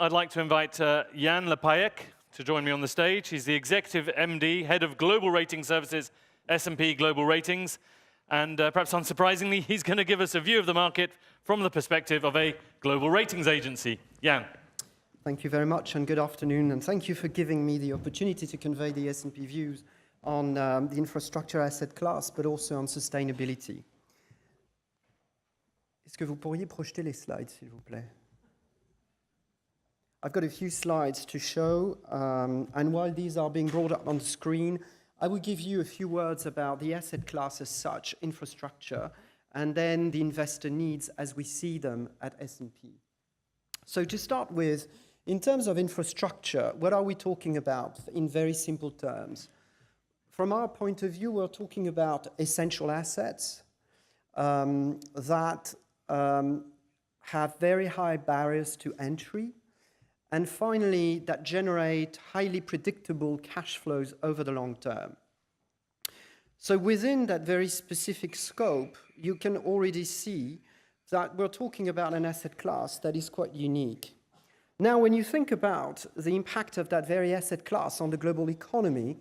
I'd like to invite Yann to join me on the stage. He's the Executive MD, Head of Global Rating Services, S&P Global Ratings. And perhaps unsurprisingly, he's going to give us a view of the market from the perspective of a global ratings agency. Yann. Thank you very much, and good afternoon. And thank you for giving me the opportunity to convey the S&P views on the infrastructure asset class, but also on sustainability. Est-ce que vous pourriez projeter les slides, s'il vous plaît? I've got a few slides to show, and while these are being brought up on the screen, I will give you a few words about the asset class as such, infrastructure, and then the investor needs as we see them at S&P. So to start with, in terms of infrastructure, what are we talking about in very simple terms? From our point of view, we're talking about essential assets that have very high barriers to entry, and finally, that generate highly predictable cash flows over the long term. So within that very specific scope, you can already see that we're talking about an asset class that is quite unique. Now, when you think about the impact of that very asset class on the global economy,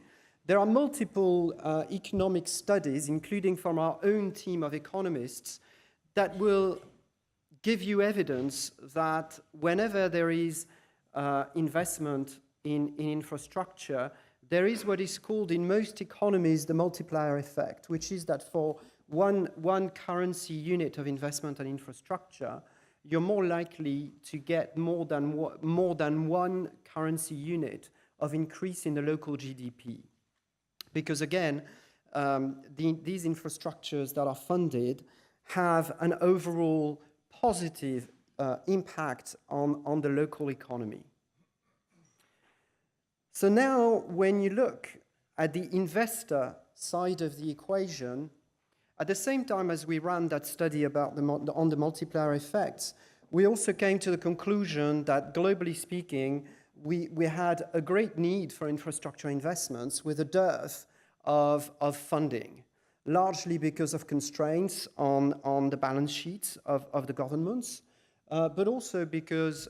there are multiple economic studies, including from our own team of economists, that will give you evidence that whenever there is investment in infrastructure, there is what is called in most economies the multiplier effect, which is that for one currency unit of investment and infrastructure, you're more likely to get more than one currency unit of increase in the local GDP. Because again, these infrastructures that are funded have an overall positive impact on the local economy. So now, when you look at the investor side of the equation, at the same time as we ran that study about on the multiplier effects, we also came to the conclusion that, globally speaking, we had a great need for infrastructure investments with a dearth of funding, largely because of constraints on the balance sheets of the governments, but also because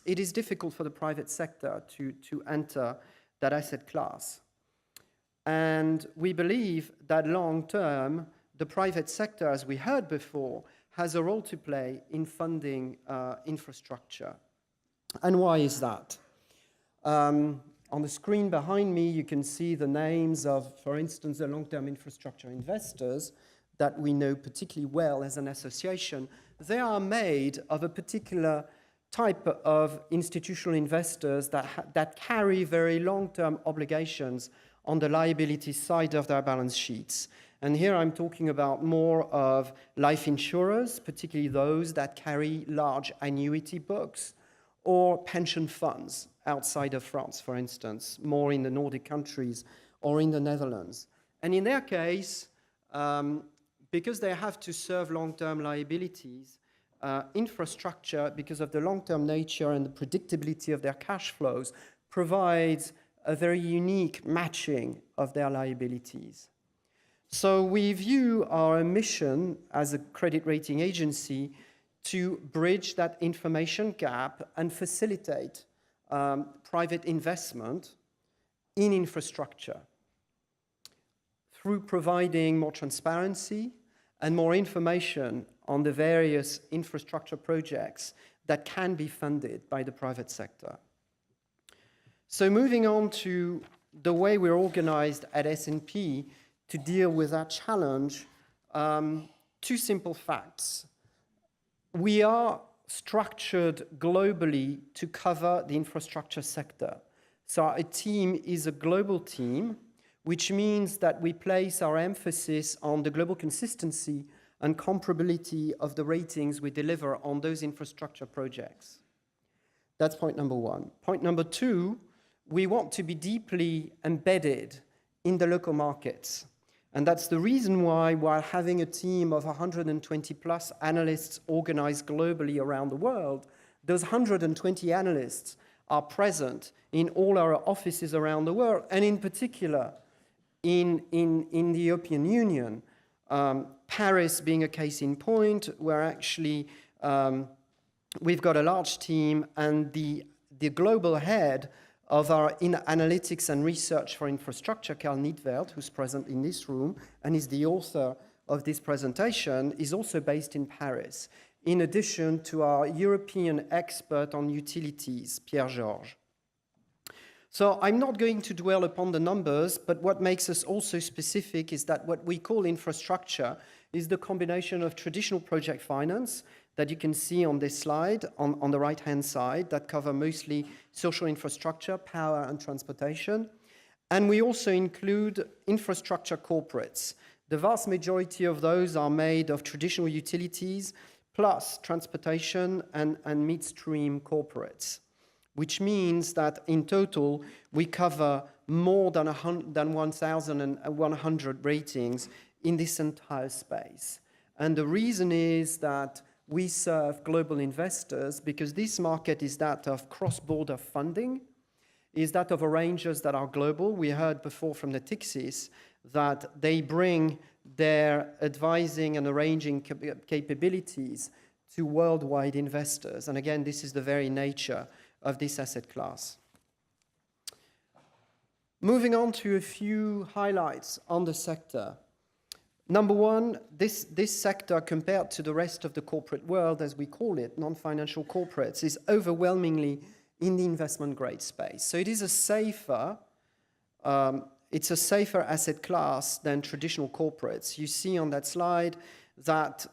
it is difficult for the private sector to enter that asset class. And we believe that long term, the private sector, as we heard before, has a role to play in funding infrastructure. And why is that? On the screen behind me, you can see the names of, for instance, the long-term infrastructure investors that we know particularly well as an association. They are made of a particular type of institutional investors that carry very long-term obligations on the liability side of their balance sheets. And here I'm talking about more of life insurers, particularly those that carry large annuity books, or pension funds outside of France, for instance, more in the Nordic countries or in the Netherlands. And in their case, because they have to serve long-term liabilities, infrastructure, because of the long-term nature and the predictability of their cash flows, provides a very unique matching of their liabilities. So we view our mission as a credit rating agency to bridge that information gap and facilitate private investment in infrastructure through providing more transparency and more information on the various infrastructure projects that can be funded by the private sector. So moving on to the way we're organized at S&P to deal with that challenge, two simple facts. We are structured globally to cover the infrastructure sector. So our team is a global team, which means that we place our emphasis on the global consistency and comparability of the ratings we deliver on those infrastructure projects. That's point number one. Point number two, we want to be deeply embedded in the local markets. And that's the reason why, while having a team of 120 plus analysts organized globally around the world, those 120 analysts are present in all our offices around the world, and in particular in the European Union. Paris being a case in point, where actually we've got a large team, and the global head of our analytics and research for infrastructure, Karl Niedveld, who's present in this room and is the author of this presentation, is also based in Paris, in addition to our European expert on utilities, Pierre Georges. So I'm not going to dwell upon the numbers, but what makes us also specific is that what we call infrastructure is the combination of traditional project finance that you can see on this slide on the right-hand side that cover mostly social infrastructure, power and transportation. And we also include infrastructure corporates. The vast majority of those are made of traditional utilities plus transportation and midstream corporates, which means that in total we cover more than 1,100 ratings in this entire space. And the reason is that we serve global investors because this market is that of cross-border funding, is that of arrangers that are global. We heard before from the Natixis that they bring their advising and arranging capabilities to worldwide investors. And again, this is the very nature of this asset class. Moving on to a few highlights on the sector. Number one, this sector, compared to the rest of the corporate world, as we call it, non-financial corporates, is overwhelmingly in the investment grade space. So it is a safer asset class than traditional corporates. You see on that slide that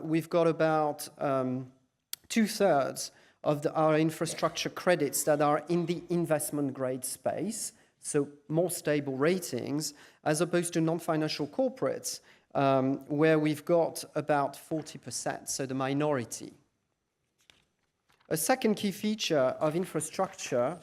we've got about 2/3 of our infrastructure credits that are in the investment grade space, so more stable ratings, as opposed to non-financial corporates, where we've got about 40%, so the minority. A second key feature of infrastructure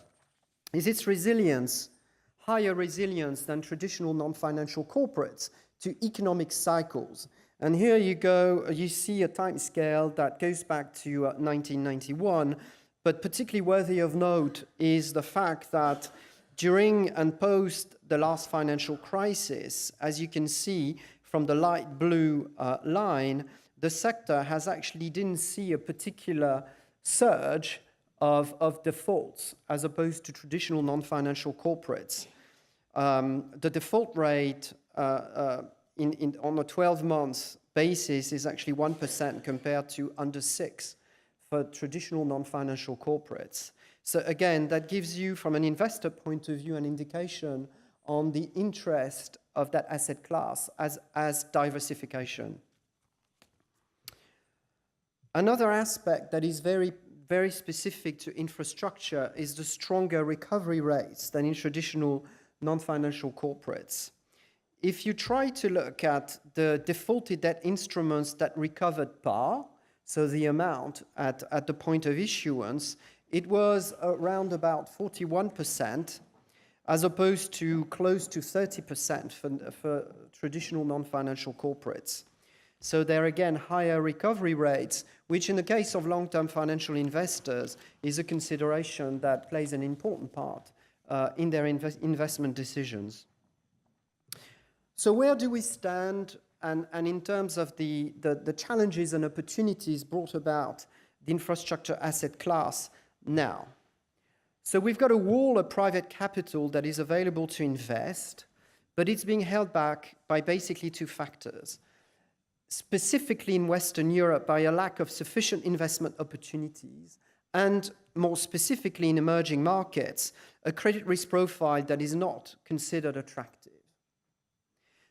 is its resilience, higher resilience than traditional non-financial corporates to economic cycles. And here you see a time scale that goes back to 1991, but particularly worthy of note is the fact that during and post the last financial crisis, as you can see from the light blue line, the sector didn't see a particular surge of defaults as opposed to traditional non-financial corporates. The default rate on a 12-month basis is actually 1% compared to under 6% for traditional non-financial corporates. So again, that gives you, from an investor point of view, an indication on the interest of that asset class as diversification. Another aspect that is very, very specific to infrastructure is the stronger recovery rates than in traditional non-financial corporates. If you try to look at the defaulted debt instruments that recovered par, so the amount at the point of issuance, it was around about 41%, as opposed to close to 30% for traditional non-financial corporates. So there again, higher recovery rates, which in the case of long-term financial investors is a consideration that plays an important part in their investment decisions. So where do we stand, and in terms of the challenges and opportunities brought about the infrastructure asset class now? So we've got a wall of private capital that is available to invest, but it's being held back by basically two factors. Specifically in Western Europe, by a lack of sufficient investment opportunities, and more specifically in emerging markets, a credit risk profile that is not considered attractive.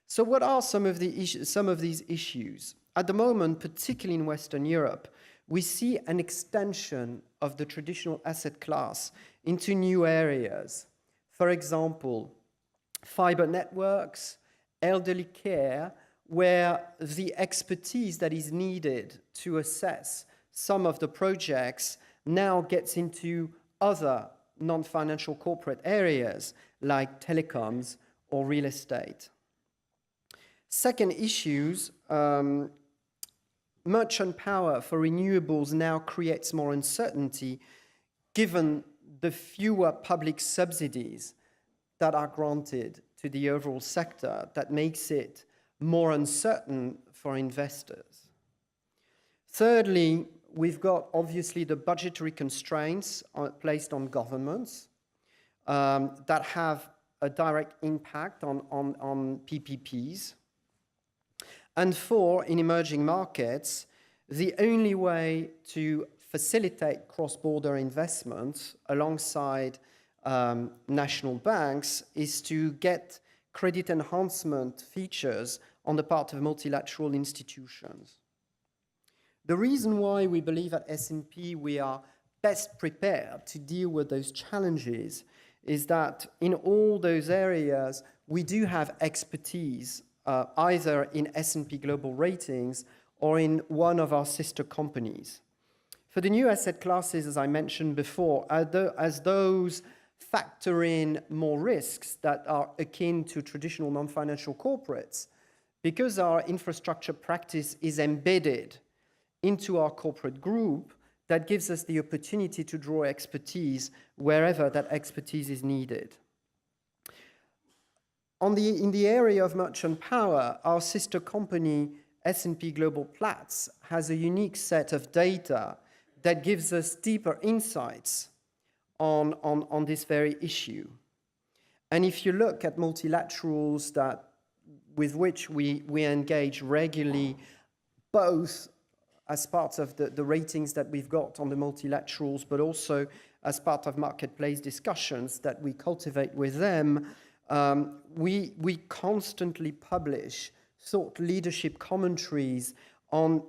So what are some of these issues? At the moment, particularly in Western Europe, we see an extension of the traditional asset class into new areas. For example, fiber networks, elderly care, where the expertise that is needed to assess some of the projects now gets into other non-financial corporate areas like telecoms or real estate. Second issues, merchant power for renewables now creates more uncertainty given the fewer public subsidies that are granted to the overall sector. That makes it more uncertain for investors. Thirdly, we've got obviously the budgetary constraints placed on governments that have a direct impact on PPPs. And 4, in emerging markets, the only way to facilitate cross-border investments alongside national banks is to get credit enhancement features on the part of multilateral institutions. The reason why we believe at S&P we are best prepared to deal with those challenges is that in all those areas, we do have expertise, either in S&P Global Ratings or in one of our sister companies. For the new asset classes, as I mentioned before, as those factor in more risks that are akin to traditional non-financial corporates, because our infrastructure practice is embedded into our corporate group, that gives us the opportunity to draw expertise wherever that expertise is needed. In the area of merchant power, our sister company, S&P Global Platts, has a unique set of data that gives us deeper insights on this very issue. And if you look at multilaterals with which we engage regularly, both as part of the ratings that we've got on the multilaterals, but also as part of marketplace discussions that we cultivate with them, we constantly publish thought leadership commentaries on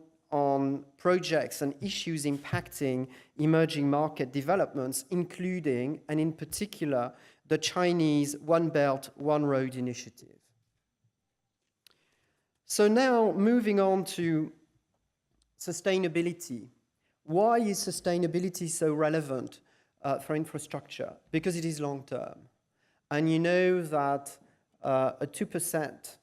projects and issues impacting emerging market developments, including, and in particular, the Chinese One Belt, One Road initiative. So now, moving on to sustainability. Why is sustainability so relevant for infrastructure? Because it is long-term. And you know that a 2%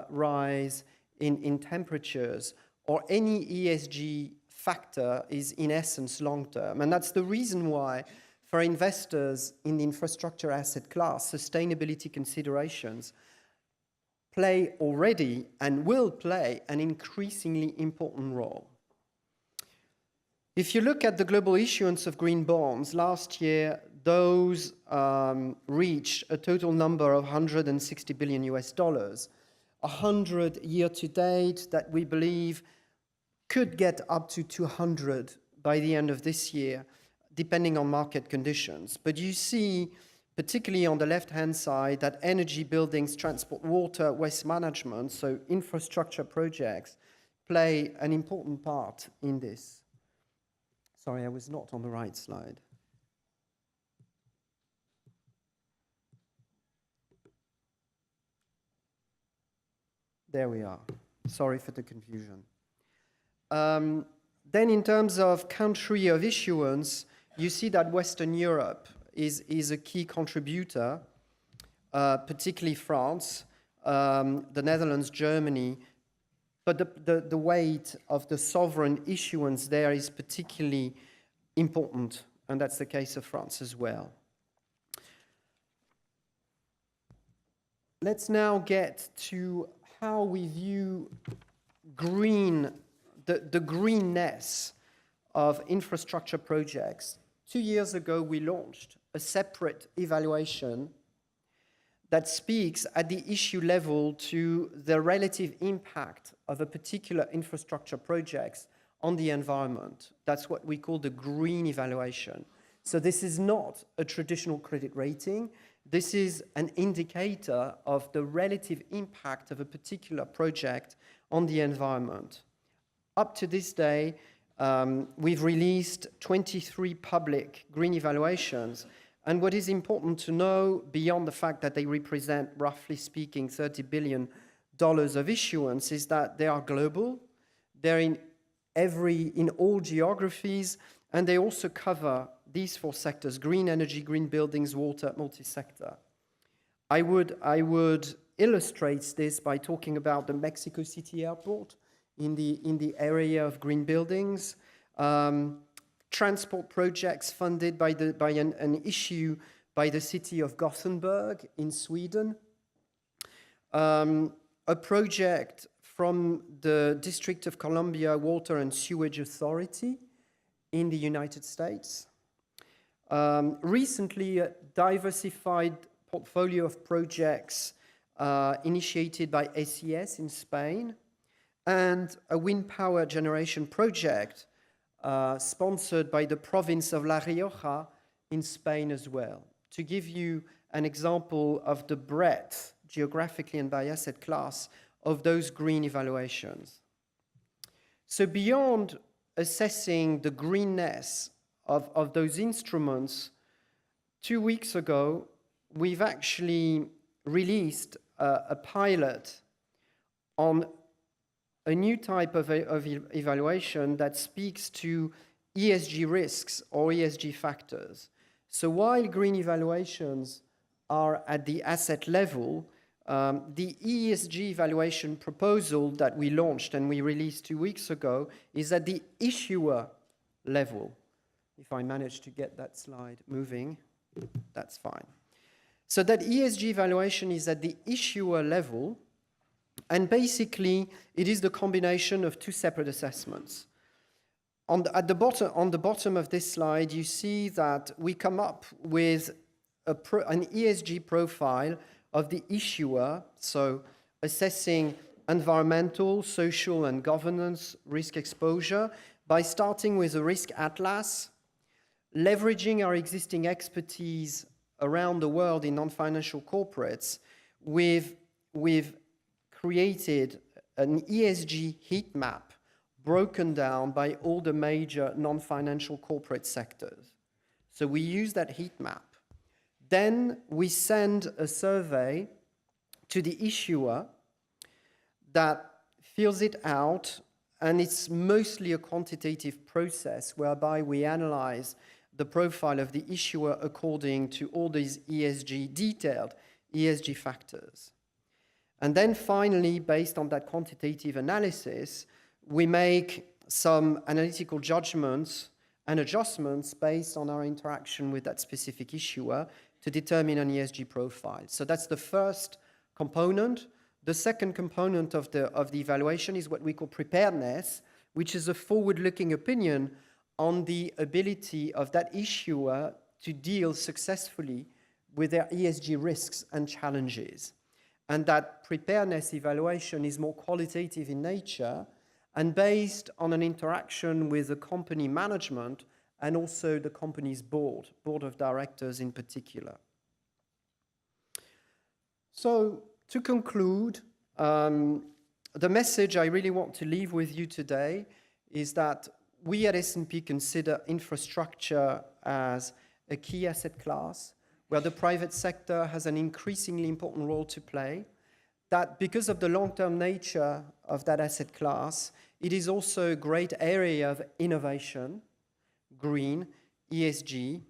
rise in temperatures or any ESG factor is, in essence, long-term. And that's the reason why, for investors in the infrastructure asset class, sustainability considerations play already and will play an increasingly important role. If you look at the global issuance of green bonds, last year, those reached a total number of $160 billion US, 100 year to date that we believe could get up to 200 by the end of this year, depending on market conditions. But you see, particularly on the left-hand side, that energy, buildings, transport, water, waste management, so infrastructure projects, play an important part in this. Sorry, I was not on the right slide. There we are. Sorry for the confusion. Then in terms of country of issuance, you see that Western Europe is a key contributor, particularly France, the Netherlands, Germany, but the weight of the sovereign issuance there is particularly important, and that's the case of France as well. Let's now get to how we view the greenness of infrastructure projects. 2 years ago, we launched a separate evaluation that speaks at the issue level to the relative impact of a particular infrastructure project on the environment. That's what we call the green evaluation. So this is not a traditional credit rating. This is an indicator of the relative impact of a particular project on the environment. Up to this day, we've released 23 public green evaluations. And what is important to know, beyond the fact that they represent, roughly speaking, $30 billion of issuance, is that they are global. They're in all geographies, and they also cover these 4 sectors: green energy, green buildings, water, multi-sector. I would illustrate this by talking about the Mexico City airport in the area of green buildings, transport projects funded by an issue by the city of Gothenburg in Sweden, a project from the District of Columbia Water and Sewage Authority in the United States. Recently, a diversified portfolio of projects initiated by SES in Spain, and a wind power generation project sponsored by the province of La Rioja in Spain as well. To give you an example of the breadth, geographically and by asset class, of those green evaluations. So beyond assessing the greenness of those instruments, 2 weeks ago, we've actually released a pilot on a new type of evaluation that speaks to ESG risks or ESG factors. So while green evaluations are at the asset level, the ESG evaluation proposal that we launched and we released 2 weeks ago is at the issuer level. If I manage to get that slide moving, that's fine. So that ESG evaluation is at the issuer level, and basically it is the combination of two separate assessments. On the bottom of this slide, you see that we come up with an ESG profile of the issuer, so assessing environmental, social, and governance risk exposure by starting with a risk atlas, leveraging our existing expertise around the world in non-financial corporates. We've created an ESG heat map broken down by all the major non-financial corporate sectors. So we use that heat map. Then we send a survey to the issuer that fills it out, and it's mostly a quantitative process whereby we analyze the profile of the issuer according to all these detailed ESG factors. And then finally, based on that quantitative analysis, we make some analytical judgments and adjustments based on our interaction with that specific issuer to determine an ESG profile. So that's the first component. The second component of the evaluation is what we call preparedness, which is a forward-looking opinion on the ability of that issuer to deal successfully with their ESG risks and challenges. And that preparedness evaluation is more qualitative in nature and based on an interaction with the company management and also the company's board of directors in particular. So to conclude, the message I really want to leave with you today is that we at S&P consider infrastructure as a key asset class where the private sector has an increasingly important role to play, that because of the long-term nature of that asset class, it is also a great area of innovation, green, ESG,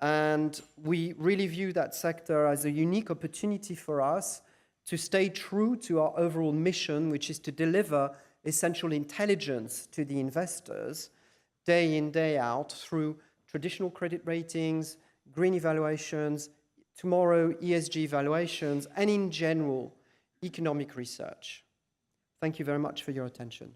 and we really view that sector as a unique opportunity for us to stay true to our overall mission, which is to deliver essential intelligence to the investors day in, day out through traditional credit ratings, green evaluations, tomorrow ESG evaluations, and in general, economic research. Thank you very much for your attention.